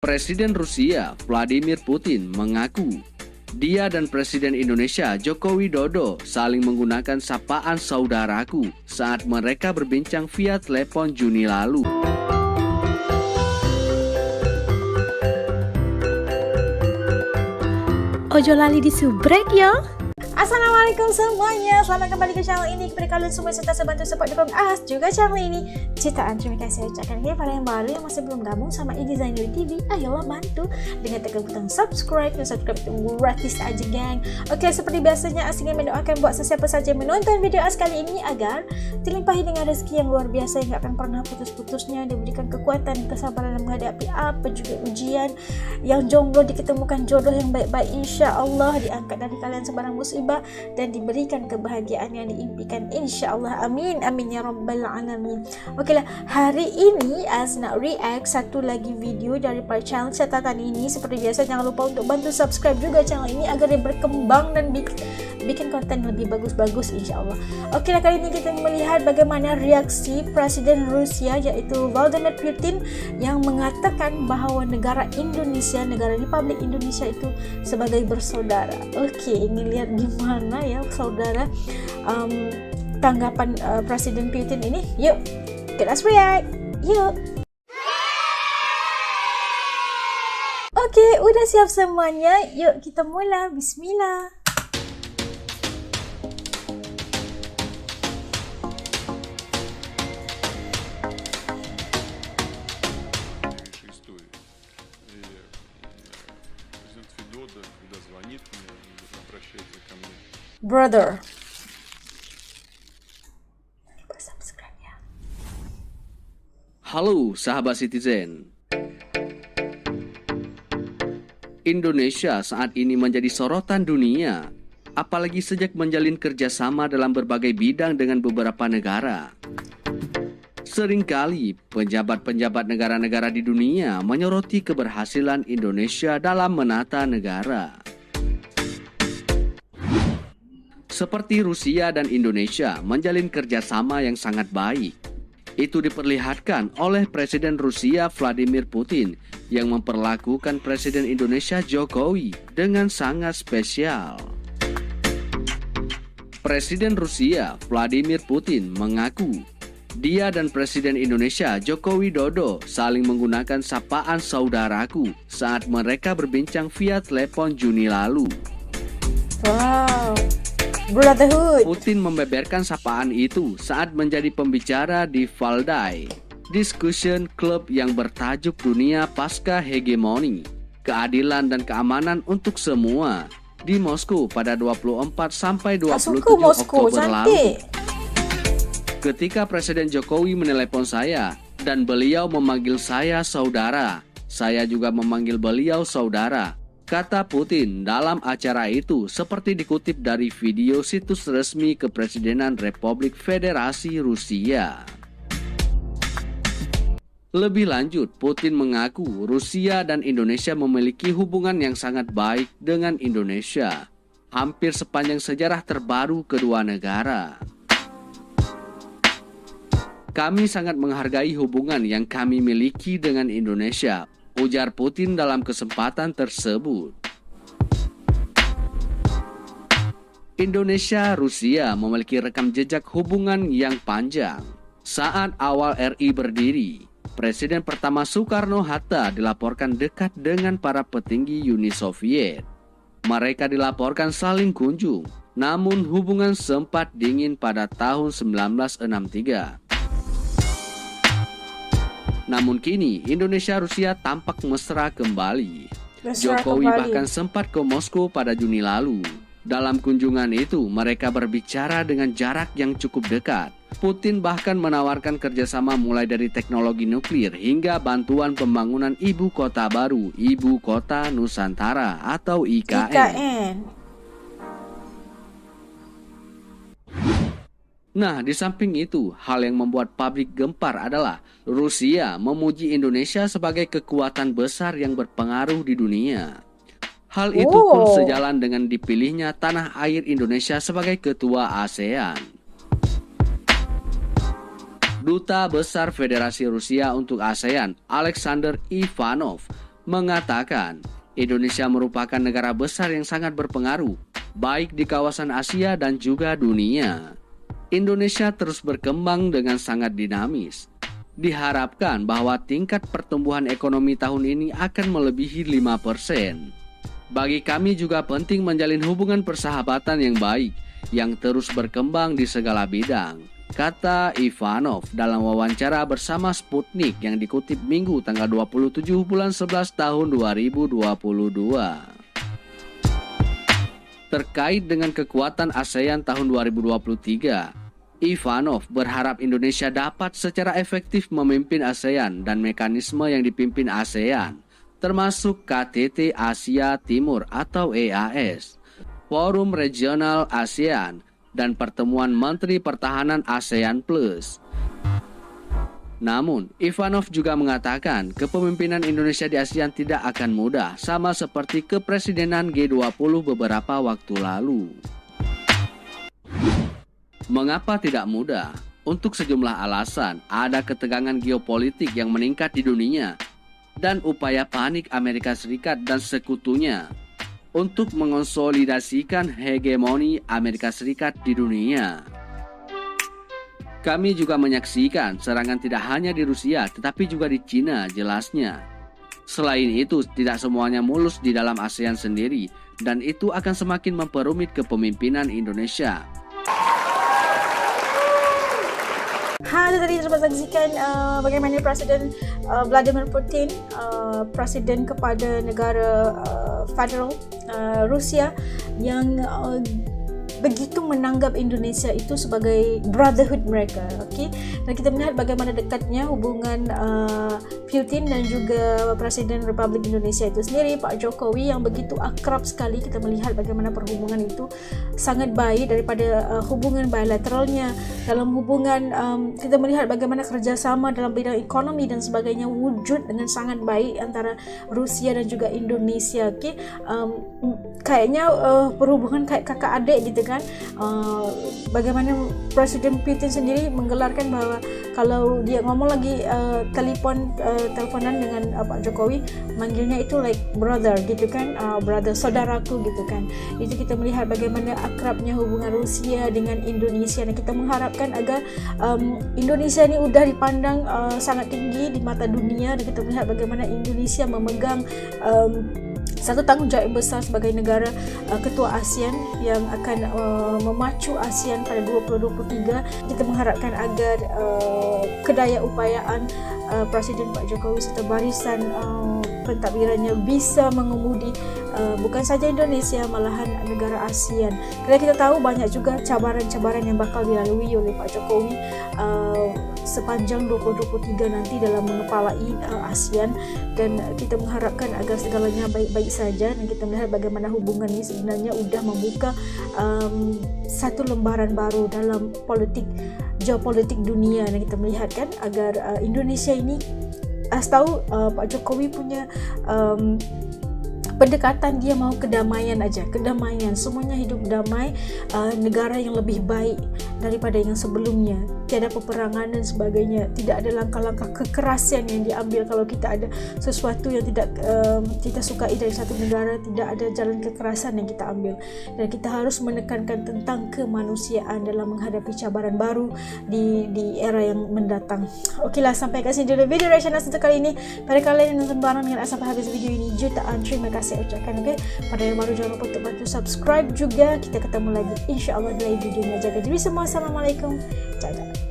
Presiden Rusia Vladimir Putin mengaku dia dan Presiden Indonesia Joko Widodo saling menggunakan sapaan saudaraku saat mereka berbincang via telepon Juni lalu. Ojo lali disubrek ya. Assalamualaikum semuanya, selamat kembali ke channel ini. Kepada kalian semua serta bantu support dukung juga channel ini. Jutaan terima kasih ucapkan kepada yang baru yang masih belum gabung sama Designer TV. Ayolah bantu dengan tekan butang subscribe. Dan subscribe itu gratis aja geng. Oke, seperti biasanya As ingin mendoakan buat sesiapa saja yang menonton video As kali ini agar dilimpahi dengan rezeki yang luar biasa yang gak akan pernah putus-putusnya, diberikan kekuatan, kesabaran dalam menghadapi apa juga ujian. Yang jomblo diketemukan jodoh yang baik-baik, insya Allah diangkat dari kalian sebarang musibah dan diberikan kebahagiaan yang diimpikan, insya Allah, amin amin ya rabbal alamin. Oke lah, hari ini As nak react satu lagi video dari channel catatan ini. Seperti biasa jangan lupa untuk bantu subscribe juga channel ini agar dia berkembang dan bikin konten lebih bagus-bagus, insya Allah. Oke lah, kali ini kita melihat bagaimana reaksi Presiden Rusia yaitu Vladimir Putin yang mengatakan bahawa negara Indonesia, negara Republik Indonesia itu sebagai bersaudara. Oke, ini lihat gimana ya saudara tanggapan Presiden Putin ini. Yuk, let's react. Yuk. Oke, udah siap semuanya. Yuk kita mula. Bismillah. Brother. Subscribe ya. Halo sahabat Citizen. Indonesia saat ini menjadi sorotan dunia, apalagi sejak menjalin kerjasama dalam berbagai bidang dengan beberapa negara. Seringkali pejabat-pejabat negara-negara di dunia menyoroti keberhasilan Indonesia dalam menata negara. Seperti Rusia dan Indonesia menjalin kerjasama yang sangat baik. Itu diperlihatkan oleh Presiden Rusia Vladimir Putin yang memperlakukan Presiden Indonesia Jokowi dengan sangat spesial. Presiden Rusia Vladimir Putin mengaku dia dan Presiden Indonesia Joko Widodo saling menggunakan sapaan saudaraku saat mereka berbincang via telepon Juni lalu. Wow. Brotherhood. Putin membeberkan sapaan itu saat menjadi pembicara di Valdai Discussion Club yang bertajuk Dunia Pasca Hegemoni, Keadilan dan Keamanan untuk Semua di Moskow pada 24 sampai 27 Oktober lalu. Ketika Presiden Jokowi menelepon saya dan beliau memanggil saya saudara, saya juga memanggil beliau saudara, kata Putin dalam acara itu, seperti dikutip dari video situs resmi Kepresidenan Republik Federasi Rusia. Lebih lanjut, Putin mengaku Rusia dan Indonesia memiliki hubungan yang sangat baik dengan Indonesia, hampir sepanjang sejarah terbaru kedua negara. Kami sangat menghargai hubungan yang kami miliki dengan Indonesia, ujar Putin dalam kesempatan tersebut. Indonesia-Rusia memiliki rekam jejak hubungan yang panjang. Saat awal RI berdiri, Presiden pertama Soekarno-Hatta dilaporkan dekat dengan para petinggi Uni Soviet. Mereka dilaporkan saling kunjung, namun hubungan sempat dingin pada tahun 1963. Namun kini Indonesia-Rusia tampak mesra kembali. Jokowi bahkan sempat ke Moskow pada Juni lalu. Dalam kunjungan itu mereka berbicara dengan jarak yang cukup dekat. Putin bahkan menawarkan kerjasama mulai dari teknologi nuklir hingga bantuan pembangunan ibu kota baru, Ibu Kota Nusantara atau IKN. Nah, di samping itu, hal yang membuat publik gempar adalah Rusia memuji Indonesia sebagai kekuatan besar yang berpengaruh di dunia. Hal itu pun sejalan dengan dipilihnya tanah air Indonesia sebagai ketua ASEAN. Duta Besar Federasi Rusia untuk ASEAN, Alexander Ivanov, mengatakan Indonesia merupakan negara besar yang sangat berpengaruh, baik di kawasan Asia dan juga dunia. Indonesia terus berkembang dengan sangat dinamis. Diharapkan bahwa tingkat pertumbuhan ekonomi tahun ini akan melebihi 5%. Bagi kami juga penting menjalin hubungan persahabatan yang baik, yang terus berkembang di segala bidang, kata Ivanov dalam wawancara bersama Sputnik yang dikutip Minggu tanggal 27 bulan 11 tahun 2022. Terkait dengan kekuatan ASEAN tahun 2023, Ivanov berharap Indonesia dapat secara efektif memimpin ASEAN dan mekanisme yang dipimpin ASEAN, termasuk KTT Asia Timur atau EAS, Forum Regional ASEAN, dan pertemuan Menteri Pertahanan ASEAN Plus. Namun, Ivanov juga mengatakan kepemimpinan Indonesia di ASEAN tidak akan mudah, sama seperti kepresidenan G20 beberapa waktu lalu. Mengapa tidak mudah? Untuk sejumlah alasan, ada ketegangan geopolitik yang meningkat di dunia, dan upaya panik Amerika Serikat dan sekutunya untuk mengonsolidasikan hegemoni Amerika Serikat di dunia. Kami juga menyaksikan serangan tidak hanya di Rusia tetapi juga di Cina jelasnya. Selain itu, tidak semuanya mulus di dalam ASEAN sendiri, dan itu akan semakin memperumit kepemimpinan Indonesia. Ada tadi terdapat saksikan bagaimana Presiden Vladimir Putin, Presiden kepada negara federal Rusia yang begitu menanggap Indonesia itu sebagai brotherhood mereka, okey. Dan kita melihat bagaimana dekatnya hubungan Putin dan juga Presiden Republik Indonesia itu sendiri, Pak Jokowi, yang begitu akrab sekali. Kita melihat bagaimana perhubungan itu sangat baik daripada hubungan bilateralnya. Dalam hubungan kita melihat bagaimana kerjasama dalam bidang ekonomi dan sebagainya wujud dengan sangat baik antara Rusia dan juga Indonesia, okey. Kayaknya perhubungan kayak kakak adik gitu kan. Bagaimana Presiden Putin sendiri menggelarkan bahwa kalau dia ngomong lagi teleponan dengan Pak Jokowi, manggilnya itu like brother gitu kan, brother, saudaraku gitu kan. Itu kita melihat bagaimana akrabnya hubungan Rusia dengan Indonesia, dan kita mengharapkan agar Indonesia ini udah dipandang sangat tinggi di mata dunia, dan kita melihat bagaimana Indonesia memegang satu tanggungjawab yang besar sebagai negara ketua ASEAN yang akan memacu ASEAN pada 2023. Kita mengharapkan agar kedaya upayaan Presiden Pak Jokowi serta barisan pentadbirannya bisa mengemudi bukan saja Indonesia, malahan negara ASEAN. Kerana kita tahu banyak juga cabaran-cabaran yang bakal dilalui oleh Pak Jokowi sepanjang 2023 nanti dalam mengepalai ASEAN, dan kita mengharapkan agar segalanya baik-baik saja, dan kita melihat bagaimana hubungan ini sebenarnya sudah membuka satu lembaran baru dalam geopolitik dunia, dan kita melihat kan agar Indonesia ini tahu Pak Jokowi punya pendekatan, dia mau kedamaian aja, kedamaian, semuanya hidup damai, negara yang lebih baik daripada yang sebelumnya, tiada peperangan dan sebagainya, tidak ada langkah-langkah kekerasan yang diambil. Kalau kita ada sesuatu yang tidak kita sukai dari satu negara, tidak ada jalan kekerasan yang kita ambil, dan kita harus menekankan tentang kemanusiaan dalam menghadapi cabaran baru di era yang mendatang. Okeylah, sampai kat sini dulu video reaction untuk kali ini. Pada kalian yang nonton bareng dengan sampai habis video ini, jutaan terima kasih saya ucapkan. Okay? Pada yang baru, jangan lupa untuk bantu subscribe juga. Kita ketemu lagi insya-Allah di video ini. Jaga diri semua. Assalamualaikum. Dadah.